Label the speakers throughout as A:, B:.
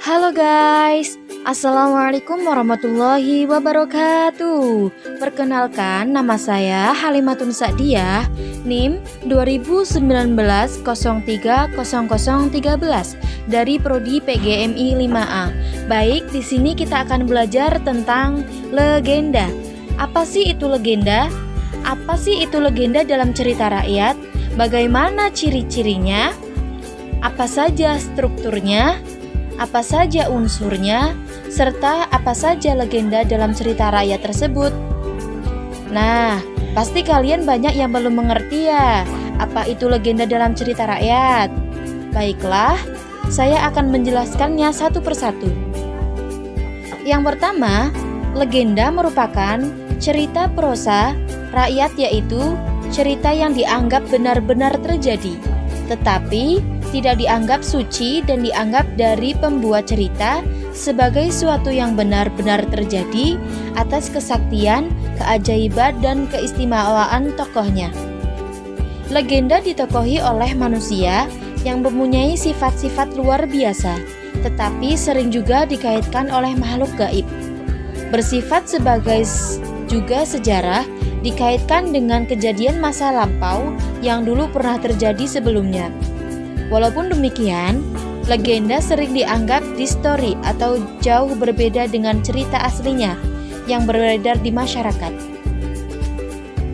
A: Halo guys, Assalamualaikum warahmatullahi wabarakatuh. Perkenalkan, nama saya Halimatun Sa'diyah, NIM 2019 03 0013 dari Prodi PGMI 5A. Baik, di sini kita akan belajar tentang legenda. Apa sih itu legenda? Apa sih itu legenda dalam cerita rakyat? Bagaimana ciri-cirinya? Apa saja strukturnya? Apa saja unsurnya, serta apa saja legenda dalam cerita rakyat tersebut. Nah, pasti kalian banyak yang belum mengerti ya, apa itu legenda dalam cerita rakyat. Baiklah, saya akan menjelaskannya satu persatu. Yang pertama, legenda merupakan cerita prosa rakyat, yaitu cerita yang dianggap benar-benar terjadi, tetapi tidak dianggap suci dan dianggap dari pembuat cerita sebagai suatu yang benar-benar terjadi atas kesaktian, keajaiban, dan keistimewaan tokohnya. Legenda ditokohi oleh manusia yang mempunyai sifat-sifat luar biasa, tetapi sering juga dikaitkan oleh makhluk gaib. Bersifat sebagai juga sejarah, dikaitkan dengan kejadian masa lampau yang dulu pernah terjadi sebelumnya. Walaupun demikian, legenda sering dianggap distori atau jauh berbeda dengan cerita aslinya yang beredar di masyarakat.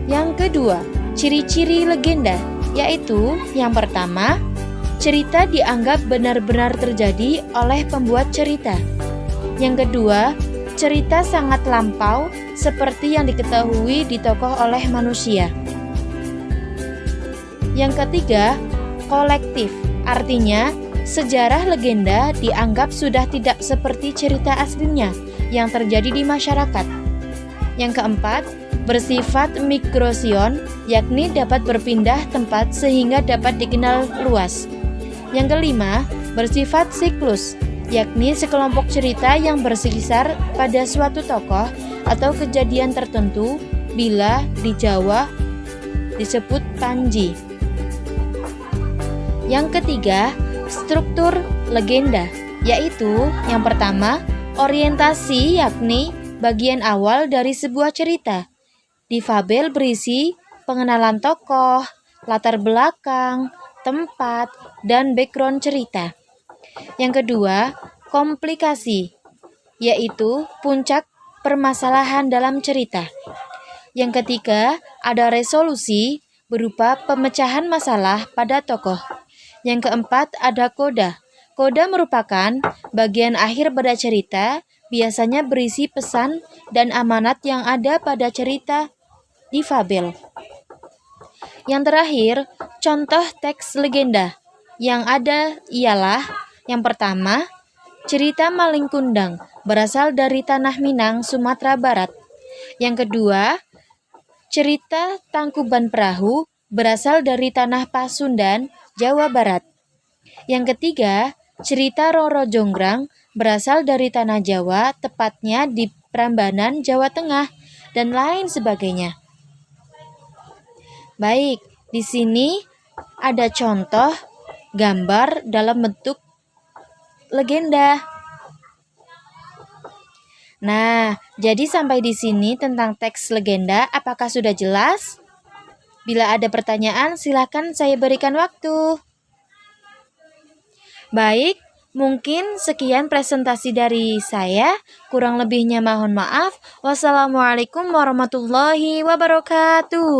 A: Yang kedua, ciri-ciri legenda, yaitu yang pertama, cerita dianggap benar-benar terjadi oleh pembuat cerita. Yang kedua, cerita sangat lampau seperti yang diketahui ditokoh oleh manusia. Yang ketiga, kolektif, artinya sejarah legenda dianggap sudah tidak seperti cerita aslinya yang terjadi di masyarakat. Yang keempat, bersifat mikrosion, yakni dapat berpindah tempat sehingga dapat dikenal luas. Yang kelima, bersifat siklus, yakni sekelompok cerita yang berkisar pada suatu tokoh atau kejadian tertentu, bila di Jawa disebut panji. Yang ketiga, struktur legenda, yaitu yang pertama, orientasi, yakni bagian awal dari sebuah cerita. Difabel berisi pengenalan tokoh, latar belakang, tempat, dan background cerita. Yang kedua, komplikasi, yaitu puncak permasalahan dalam cerita. Yang ketiga, ada resolusi berupa pemecahan masalah pada tokoh. Yang keempat, ada koda. Koda merupakan bagian akhir pada cerita, biasanya berisi pesan dan amanat yang ada pada cerita difabel. Yang terakhir, contoh teks legenda yang ada ialah yang pertama, cerita Malin Kundang berasal dari Tanah Minang, Sumatera Barat. Yang kedua, cerita Tangkuban Perahu berasal dari Tanah Pasundan, Jawa Barat. Yang ketiga, cerita Roro Jonggrang berasal dari Tanah Jawa, tepatnya di Prambanan, Jawa Tengah, dan lain sebagainya. Baik, di sini ada contoh gambar dalam bentuk legenda. Nah, jadi sampai di sini tentang teks legenda. Apakah sudah jelas? Bila ada pertanyaan, silakan saya berikan waktu. Baik, mungkin sekian presentasi dari saya. Kurang lebihnya mohon maaf. Wassalamualaikum warahmatullahi wabarakatuh.